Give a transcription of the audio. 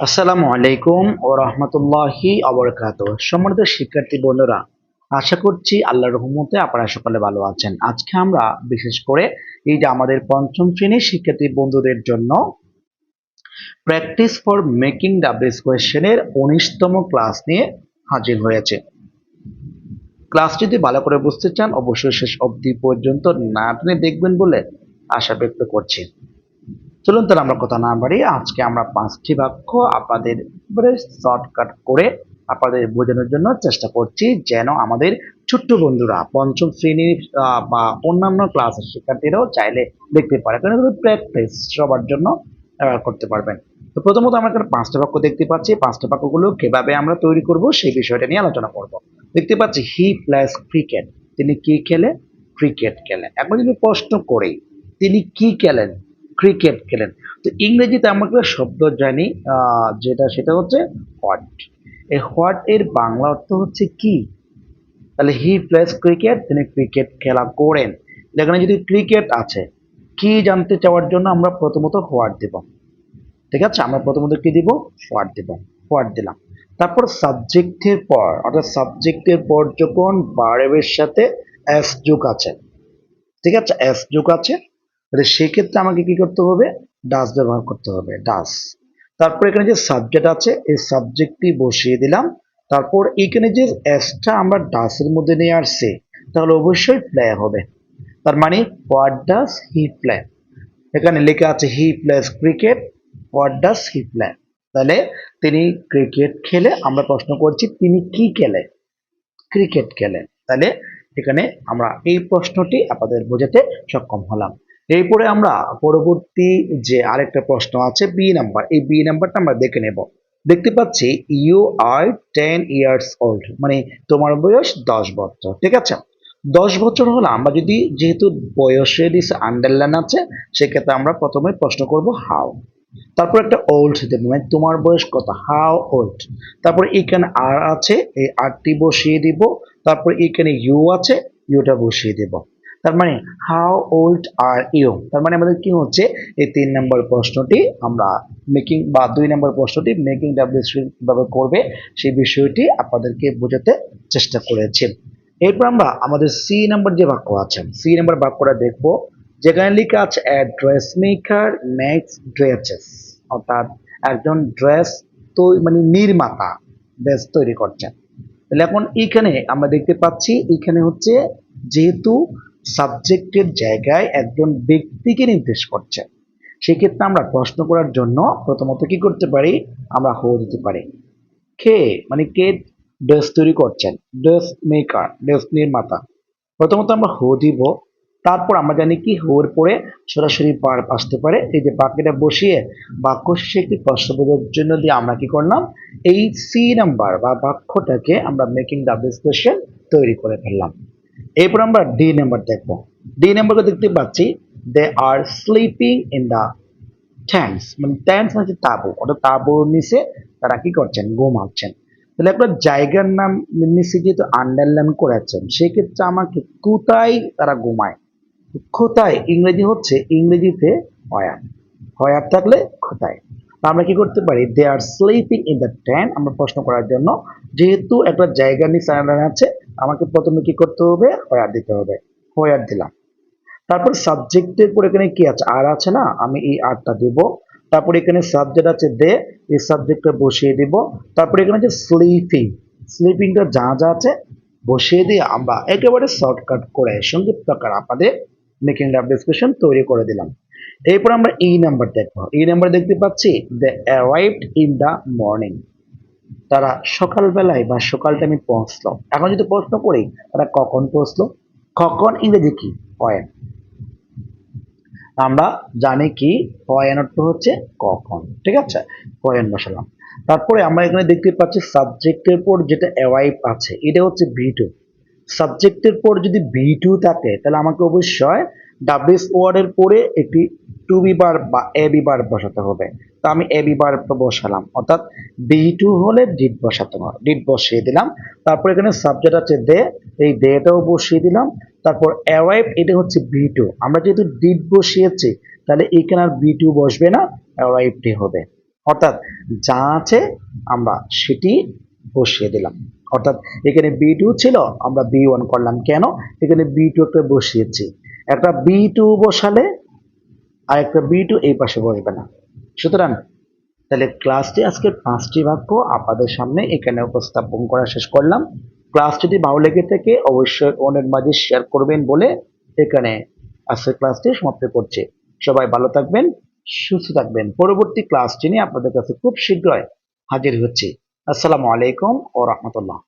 আসসালামু আলাইকুম ও রহমতুল্লাহি অবরকাতুহ। সম্মানিত শিক্ষার্থী বন্ধুরা, আশা করছি আল্লাহর রহমতে আপনারা সকলে ভালো আছেন। আজকে আমরা বিশেষ করে এই যে আমাদের পঞ্চম শ্রেণীর শিক্ষার্থী বন্ধুদের জন্য practice for making the best কোয়েশ্চেনের 19তম ক্লাস নিয়ে হাজির হয়েছে। ক্লাস যদি ভালো করে বুঝতে চান অবশ্যই শেষ অবধি পর্যন্ত না টেনে দেখবেন বলে আশা ব্যক্ত করছি। চলুন তাহলে আমরা কথা না বাড়িয়ে আজকে আমরা 5টি বাক্য আপনাদের শর্টকাট করে আপনাদের বোঝানোর জন্য চেষ্টা করছি, যেন আমাদের ছোট্ট বন্ধুরা পঞ্চম শ্রেণীর বা অন্যান্য ক্লাসের শিক্ষার্থীরাও চাইলে দেখতে পারে, কারণ প্র্যাকটিস সবার জন্য করতে পারবেন। তো প্রথমত আমরা এখানে 5টা বাক্য দেখতে পাচ্ছি। 5টা বাক্যগুলো কিভাবে আমরা তৈরি করব সেই বিষয়টা নিয়ে আলোচনা করব। দেখতে পাচ্ছি হি প্লেস ক্রিকেট, তিনি কি খেলে? ক্রিকেট খেলে। এখন যদি প্রশ্ন করি তিনি কি খেলেন? ক্রিকেট খেলেন। তো ইংরেজিতে আমরা একটা শব্দ জানি, সেটা হচ্ছে হোয়াট। এই হোয়াট এর বাংলা অর্থ হচ্ছে কি। তাহলে হি প্লেস ক্রিকেট, তিনি ক্রিকেট খেলা করেন। এখানে যদি ক্রিকেট আছে, কি জানতে চাওয়ার জন্য আমরা প্রথমত হোয়াট দেব। ঠিক আছে, আমরা প্রথমত কি দিব? What Dev. হোয়াট দিলাম। তারপর সাবজেক্টের পর, অর্থাৎ সাবজেক্টের পর যখন ভার্বের সাথে এস যোগ আছে, ঠিক আছে, এস যোগ আছে, তাহলে সেক্ষেত্রে আমাকে কি করতে হবে? ডাস ব্যবহার করতে হবে, ডাস। তারপর এখানে যে সাবজেক্ট আছে এই সাবজেক্টটি বসিয়ে দিলাম। তারপর এখানে যে এসটা আমরা ডাসের মধ্যে নিয়ে আসছি, তাহলে অবশ্যই প্লে হবে। তার মানে হোয়াট ডাস হি প্লে। এখানে লেখা আছে he plays cricket, what does he play. তাহলে তিনি ক্রিকেট খেলে, আমরা প্রশ্ন করছি তিনি কি খেলে? ক্রিকেট খেলেন। তাহলে এখানে আমরা এই প্রশ্নটি আপনাদের বোঝাতে সক্ষম হলাম। এরপরে আমরা পরবর্তী যে আরেকটা প্রশ্ন আছে বি নাম্বার, এই বি নাম্বারটা আমরা দেখে নেব। দেখতে পাচ্ছি ইউ আর 10 ইয়ার্স ওল্ড, মানে তোমার বয়স 10 বছর। ঠিক আছে, 10 বছর হলে আমরা যদি, যেহেতু বয়সে দিছে আন্ডারলাইন আছে, সেক্ষেত্রে আমরা প্রথমে প্রশ্ন করব হাউ। তারপর একটা ওল্ড দেবো, মানে তোমার বয়স কত? How old. তারপর এখানে আর আছে, এই আরটি বসিয়ে দিব। তারপর এখানে ইউ আছে, ইউটা বসিয়ে দেব। তার মানে হাউ ওল্ড আর ইউ। তার মানে আমাদের কি হচ্ছে, এই 3 নম্বর প্রশ্নটি আমরা মেকিং, বা 2 নম্বর প্রশ্নটি মেকিং ডাব্লিউএসপি কিভাবে করবে সেই বিষয়টি আপনাদেরকে বোঝাতে চেষ্টা করেছি। এরপর আমরা আমাদের সি নাম্বার যে বাক্য আছে, সি নাম্বার বাক্যটা দেখবো, যেখানে লেখা আছে ড্রেস মেকার মেক্স ড্রেসেস, অর্থাৎ একজন ড্রেস তো মানে নির্মাতা ড্রেস তৈরি করছেন। তাহলে এখন এখানে আমরা দেখতে পাচ্ছি, এখানে হচ্ছে যেহেতু সাবজেক্টের জায়গায় একজন ব্যক্তিকে নির্দেশ করছে, সেক্ষেত্রে আমরা প্রশ্ন করার জন্য প্রথমত কি করতে পারি, আমরা হো দিতে পারি। কে মানে কে ড্রেস তৈরি করছেন? ড্রেস মেকার, ড্রেস নির্মাতা। প্রথমত আমরা হো দিব। তারপর আমরা জানি কি হোর পরে সরাসরি ভার্ব আসতে পারে। এই যে বাক্যটা বসিয়ে বাক্য শেষে একটি প্রশ্ন বোঝার জন্য দিয়ে আমরা কি করলাম, এই সি নাম্বার বা বাক্যটাকে আমরা মেকিং দ্য বেস্ট কোয়েশ্চেন তৈরি করে ফেললাম। এরপর আমরা ডি নাম্বার দেখবো। ডি নাম্বারকে দেখতে পাচ্ছি দে আর স্লিপিং ইন দ্য ট্যান্টস, মানে ট্যান্টস মানে তাঁবু, অর্থাৎ তাঁবুর নিচে তারা কি করছেন? ঘুমাচ্ছেন। তাহলে আপনার জায়গার নাম নিচে যেহেতু আন্ডারলাইন করেছেন, সেক্ষেত্রে আমাকে কোথায় তারা ঘুমায়? কোথায় ইংরেজি হচ্ছে, ইংরেজিতে হোয়ার। হোয়ার থাকলে কোথায়। আমরা কি করতে পারি? দে আর স্লিপিং ইন দ্য ট্যান্ট। আমরা প্রশ্ন করার জন্য, যেহেতু একটা জায়গার নিচে আন্ডারলাইন আছে, আমাকে প্রথমে কি করতে হবে? হোয়ার দিতে হবে। হোয়ার দিলাম। তারপর সাবজেক্টের পর এখানে কি আছে? আর আছে না, আমি এই আরটা দেব। তারপর এখানে সাবজেক্ট আছে দে, এই সাবজেক্টটা বসিয়ে দিব। তারপর এখানে যে স্লিপিং, স্লিপিংটা যা যা আছে বসিয়ে দিয়ে আমরা একেবারে শর্টকাট করে সংক্ষিপ্ত আকার আপনাদের মেকিং দ্য ডিসকাশন তৈরি করে দিলাম। এরপর আমরা এই নাম্বার দেখবো। এই নাম্বার দেখতে পাচ্ছি দে অ্যারাইভড ইন দ্য মর্নিং, তারা সকালবেলায় বা সকাল টাইমে পৌঁছলো। এখন যদি প্রশ্ন করি তারা কখন পৌঁছলো, কখন ইংরেজি কি? when। আমরা জানি কি when অর্থ হচ্ছে কখন। ঠিক আছে, when বসালাম। তারপরে আমরা এখানে দেখতে পাচ্ছি সাবজেক্টের পর যেটা অ্যারাইভ আছে, এটা হচ্ছে ভি2। সাবজেক্টের পর যদি ভি2 থাকে, তাহলে আমাকে অবশ্যই ডাব্লিউএস ওয়ার্ডের পরে একটি টু বি বার বা এ বি বার বসাতে হবে। তো আমি এ বি বার বসালাম, অর্থাৎ ভি2 হলে ডিড বসাতে হবে, ডিড বসিয়ে দিলাম। তারপর এখানে সাবজেক্ট আছে দে, এই দেটাও বসিয়ে দিলাম। তারপর অ্যারাইভ, এটা হচ্ছে ভি2। আমরা যেহেতু ডিড বসিয়েছি, তাহলে এখানে আর ভি2 বসবে না, অ্যারাইভটি হবে। অর্থাৎ যা আছে আমরা সেটি বসিয়ে দিলাম। অর্থাৎ এখানে B2 ছিল, আমরা B1 করলাম। কেন? এখানে B2 একটা বসিয়েছি, একটা B2 বসালে আর একটা B2 এই পাশে বসবে না। সুতরাং তাহলে ক্লাসটি আজকে 5টি বাক্য আপনাদের সামনে এখানে উপস্থাপন করা শেষ করলাম। ক্লাস যদি ভালো লেগে থাকে অবশ্যই অন্যের মাঝে শেয়ার করবেন বলে এখানে আজকের ক্লাসটি সমাপ্ত করছি। সবাই ভালো থাকবেন, সুস্থ থাকবেন। পরবর্তী ক্লাসটি নিয়ে আপনাদের কাছে খুব শীঘ্রই হাজির হচ্ছি। আসসালামু আলাইকুম ওয়া রাহমাতুল্লাহ।